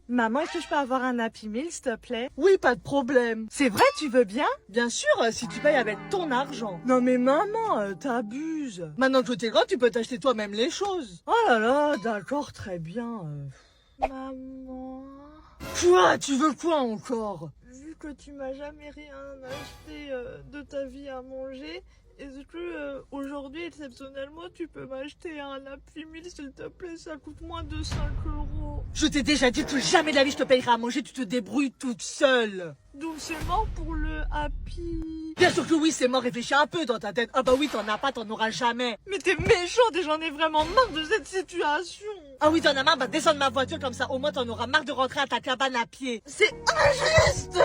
Maman, est-ce que je peux avoir un Happy Meal, s'il te plaît? Oui, pas de problème. C'est vrai, tu veux bien? Bien sûr, si tu payes avec ton argent. Non mais maman, t'abuses. Maintenant que t'es grand, tu peux t'acheter toi-même les choses. Oh là là, d'accord, très bien. Maman... Quoi? Tu veux quoi encore? Vu que tu m'as jamais rien acheté de ta vie à manger, est-ce que aujourd'hui, exceptionnellement, tu peux m'acheter un Happy Meal, s'il te plaît? Ça coûte moins de 5 euros. Je t'ai déjà dit que jamais de la vie je te payerai à manger, tu te débrouilles toute seule. Donc c'est mort pour le Happy... Bien sûr que oui, c'est mort, réfléchis un peu dans ta tête. Ah bah oui, t'en as pas, t'en auras jamais. Mais t'es méchante et j'en ai vraiment marre de cette situation. Ah oui, t'en as marre, bah descends de ma voiture comme ça, au moins t'en auras marre de rentrer à ta cabane à pied. C'est injuste.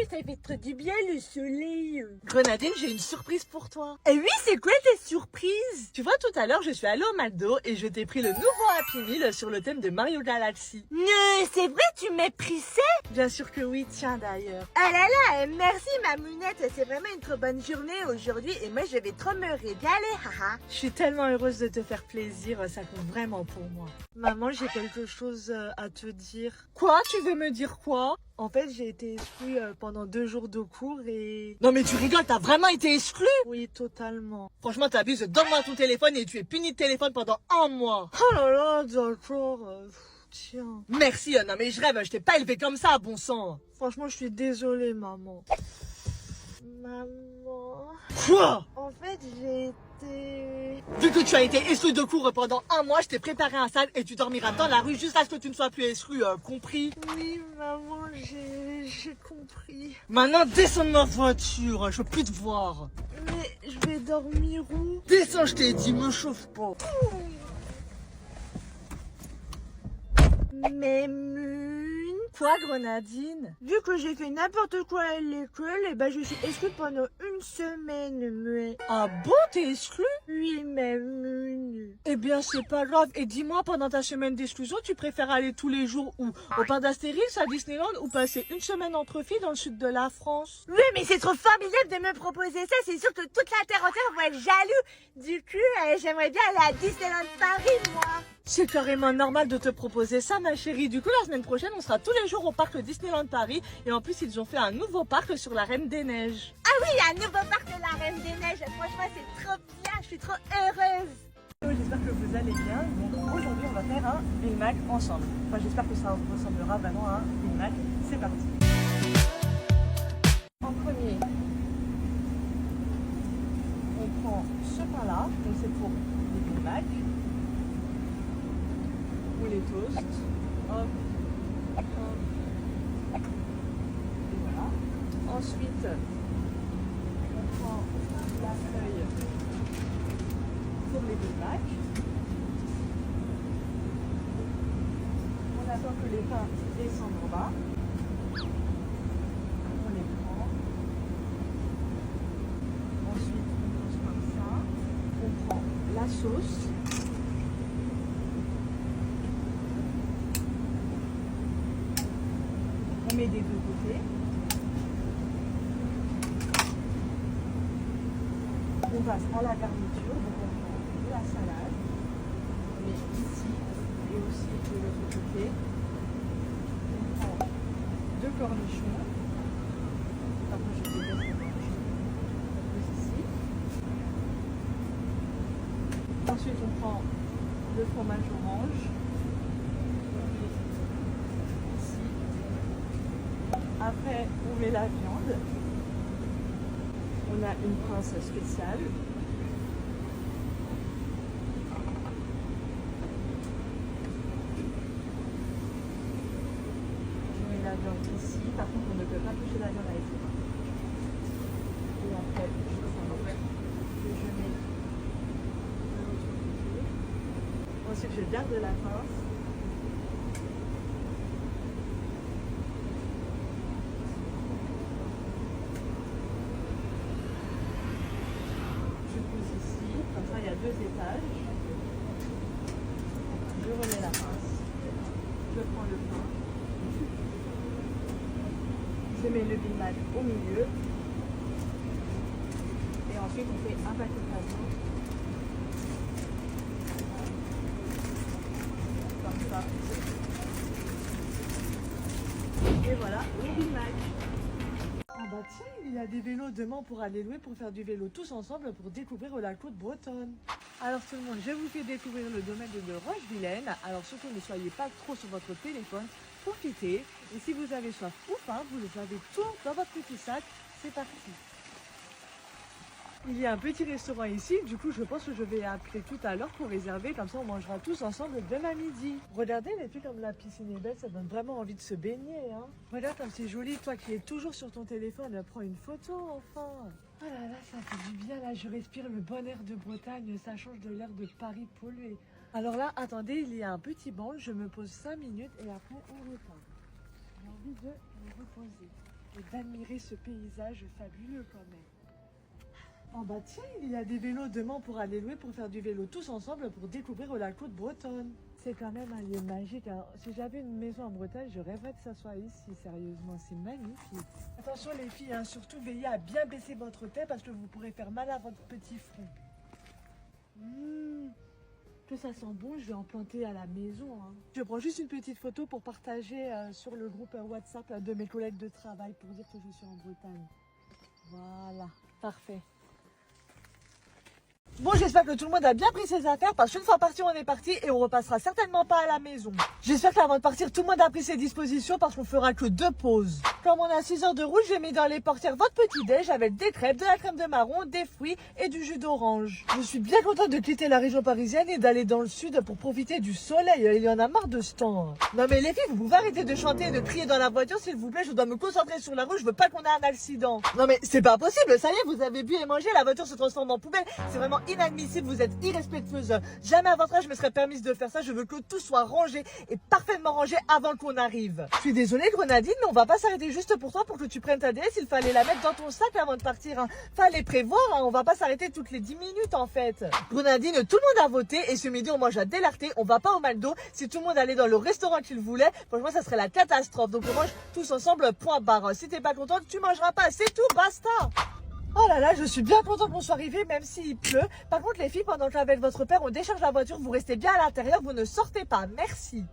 Ça fait trop du bien le soleil. Grenadine, j'ai une surprise pour toi. Et oui, c'est quoi tes surprises? Tu vois, tout à l'heure, je suis allée au McDo et je t'ai pris le nouveau Happy Meal sur le thème de Mario Galaxy. Non, c'est vrai, tu m'as pris ça? Bien sûr que oui, tiens d'ailleurs. Ah là là, merci ma mounette, c'est vraiment une trop bonne journée aujourd'hui et moi je vais trop me régaler, haha. Je suis tellement heureuse de te faire plaisir, ça compte vraiment pour moi. Maman, j'ai quelque chose à te dire. Quoi? Tu veux me dire quoi? En fait, j'ai été exclue pendant 2 jours de cours et... Non mais tu rigoles, t'as vraiment été exclue? Oui, totalement. Franchement, t'abuses, donne-moi ton téléphone et tu es puni de téléphone pendant 1 mois. Oh là là, d'accord. Tiens. Merci, non mais je rêve, je t'ai pas élevé comme ça, bon sang. Franchement, je suis désolée, maman. Maman... Quoi? En fait, j'ai été... Vu que tu as été exclu de cours pendant 1 mois, je t'ai préparé un sac et tu dormiras dans la rue jusqu'à ce que tu ne sois plus exclu, compris? Oui, maman, j'ai compris. Maintenant, descends de ma voiture, je veux plus te voir. Mais je vais dormir où? Descends, je t'ai dit, me chauffe pas. Mais quoi, Grenadine? Vu que j'ai fait n'importe quoi à l'école, et ben je suis exclue pendant 1 semaine, mais... Ah bon, t'es exclue? Oui, mais... Eh bien, c'est pas grave. Et dis-moi, pendant ta semaine d'exclusion, tu préfères aller tous les jours où? Au parc d'Astérix, à Disneyland, ou passer 1 semaine entre filles dans le sud de la France? Oui, mais c'est trop formidable de me proposer ça. C'est sûr que toute la terre entière va être jaloux. Du coup, j'aimerais bien aller à Disneyland Paris, moi. C'est carrément normal de te proposer ça, ma chérie. Du coup, la semaine prochaine, on sera tous les jours au parc Disneyland Paris. Et en plus, ils ont fait un nouveau parc sur la Reine des Neiges. Ah oui, un nouveau parc de la Reine des Neiges. Franchement, c'est trop bien. Je suis trop heureuse. J'espère que vous allez bien. Donc aujourd'hui, on va faire un Big Mac ensemble. Enfin, j'espère que ça ressemblera vraiment à un Big Mac. C'est parti. En premier, on prend ce pain-là. Donc c'est pour les Big Mac. Ou les toasts. Hop, hop. Et voilà. Ensuite, on prend la feuille pour les Big Mac. On attend que les pains descendent en bas. On les prend. Ensuite, on pose comme ça. On prend la sauce. On met des 2 côtés. On passe à la garniture. Donc on prend de la salade. On met ici et aussi de l'autre côté. On prend 2 cornichons. Après je vais mettre les cornichons ici. Ensuite on prend le fromage orange. Après, on met la viande. On a une pince spéciale. Je mets la viande ici. Par contre, on ne peut pas toucher la viande avec les mains. Et après, je mets de l'autre côté. Ensuite, je garde la pince. Il y a 2 étages. Je remets la pince. Je prends le pain. Je mets le Big Mac au milieu. Et ensuite, on fait un paquet de pâtes. Comme pas. Et voilà, le Big Mac. Ah bah tiens, il y a des vélos demain pour aller louer pour faire du vélo tous ensemble pour découvrir la côte bretonne. Alors tout le monde, je vous fais découvrir le domaine de Rochevilaine. Alors surtout ne soyez pas trop sur votre téléphone, profitez. Et si vous avez soif ou faim, vous avez tout dans votre petit sac. C'est parti. Il y a un petit restaurant ici, du coup je pense que je vais appeler tout à l'heure pour réserver, comme ça on mangera tous ensemble demain midi. Regardez les filles comme la piscine est belle, ça donne vraiment envie de se baigner. Hein. Regarde comme c'est joli, toi qui es toujours sur ton téléphone, prends une photo enfin. Oh là là, ça fait du bien là, je respire le bon air de Bretagne, ça change de l'air de Paris pollué. Alors là, attendez, il y a un petit banc, je me pose 5 minutes et après on repart. J'ai envie de me reposer et d'admirer ce paysage fabuleux quand même. Oh bah tiens, il y a des vélos demain pour aller louer pour faire du vélo tous ensemble pour découvrir la côte bretonne. C'est quand même un lieu magique. Hein. Si j'avais une maison en Bretagne, je rêverais que ça soit ici. Sérieusement, c'est magnifique. Attention les filles, hein, surtout veillez à bien baisser votre tête parce que vous pourrez faire mal à votre petit front. Que ça sent bon, je vais en planter à la maison. Hein. Je prends juste une petite photo pour partager sur le groupe WhatsApp de mes collègues de travail pour dire que je suis en Bretagne. Voilà, parfait. Bon, j'espère que tout le monde a bien pris ses affaires parce qu'une fois parti, on est parti et on repassera certainement pas à la maison. J'espère qu'avant de partir, tout le monde a pris ses dispositions parce qu'on fera que 2 pauses. Comme on a 6 heures de route, j'ai mis dans les portières votre petit déj avec des crêpes, de la crème de marron, des fruits et du jus d'orange. Je suis bien contente de quitter la région parisienne et d'aller dans le sud pour profiter du soleil. Il y en a marre de ce temps. Non mais les filles, vous pouvez arrêter de chanter et de crier dans la voiture s'il vous plaît. Je dois me concentrer sur la route, je veux pas qu'on ait un accident. Non mais c'est pas possible, ça y est, vous avez bu et mangé, la voiture se transforme en poubelle. C'est vraiment inadmissible, vous êtes irrespectueuse. Jamais à votre âge je me serais permise de faire ça. Je veux que tout soit rangé et parfaitement rangé avant qu'on arrive. Je suis désolée Grenadine, mais on va pas s'arrêter juste pour toi pour que tu prennes ta DS. Il fallait la mettre dans ton sac avant de partir. Hein. Fallait prévoir, hein. On va pas s'arrêter toutes les 10 minutes en fait. Grenadine, tout le monde a voté et ce midi on mange à Délarté. On va pas au McDo. Si tout le monde allait dans le restaurant qu'il voulait, franchement ça serait la catastrophe. Donc on mange tous ensemble, point barre. Si t'es pas contente, tu mangeras pas. C'est tout, basta. Oh là là, je suis bien contente qu'on soit arrivé même s'il pleut. Par contre les filles, pendant qu'avec votre père on décharge la voiture, vous restez bien à l'intérieur, vous ne sortez pas. Merci.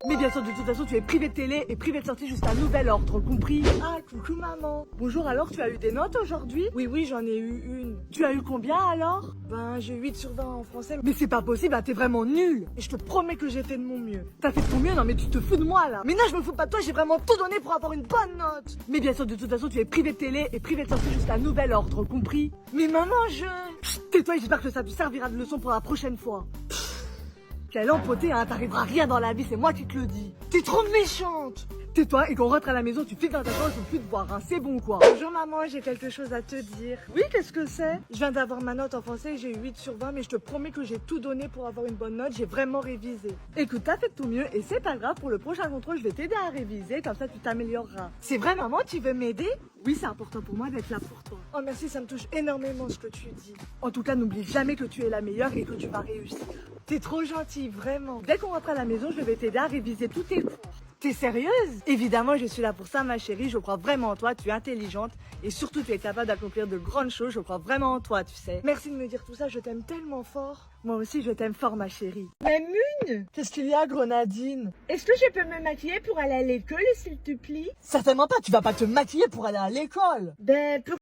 Mais bien sûr, de toute façon, tu es privé de télé et privé de sortie jusqu'à nouvel ordre, compris? Ah, coucou maman. Bonjour, alors tu as eu des notes aujourd'hui? Oui, j'en ai eu une. Tu as eu combien alors? Ben, j'ai 8 sur 20 en français. Mais c'est pas possible, hein, t'es vraiment nulle. Et je te promets que j'ai fait de mon mieux. T'as fait de ton mieux? Non, mais tu te fous de moi là. Mais non, je me fous pas de toi, j'ai vraiment tout donné pour avoir une bonne note. Mais bien sûr, de toute façon, tu es privé de télé et privé de sortie jusqu'à nouvel ordre, compris? Mais maman, Tais-toi et j'espère que ça te servira de leçon pour la prochaine fois. Quelle empotée, hein, t'arriveras à rien dans la vie, c'est moi qui te le dis. T'es trop méchante. Tais-toi et qu'on rentre à la maison, tu files dans ta chambre, je veux plus te voir, hein, c'est bon quoi. Bonjour maman, j'ai quelque chose à te dire. Oui, qu'est-ce que c'est? Je viens d'avoir ma note en français, j'ai eu 8 sur 20, mais je te promets que j'ai tout donné pour avoir une bonne note, j'ai vraiment révisé. Écoute, t'as fait de ton mieux et c'est pas grave, pour le prochain contrôle, je vais t'aider à réviser, comme ça tu t'amélioreras. C'est vrai maman, tu veux m'aider? Oui, c'est important pour moi d'être là pour toi. Oh merci, ça me touche énormément ce que tu dis. En tout cas, n'oublie jamais que tu es la meilleure et que tu vas réussir. T'es trop gentille, vraiment. Dès qu'on rentre à la maison, je vais t'aider à réviser tous tes cours. T'es sérieuse? Évidemment, je suis là pour ça, ma chérie. Je crois vraiment en toi. Tu es intelligente et surtout, tu es capable d'accomplir de grandes choses. Je crois vraiment en toi, tu sais. Merci de me dire tout ça. Je t'aime tellement fort. Moi aussi, je t'aime fort, ma chérie. Mais Mune, qu'est-ce qu'il y a, Grenadine? Est-ce que je peux me maquiller pour aller à l'école, s'il te plaît? Certainement pas. Tu vas pas te maquiller pour aller à l'école. Ben,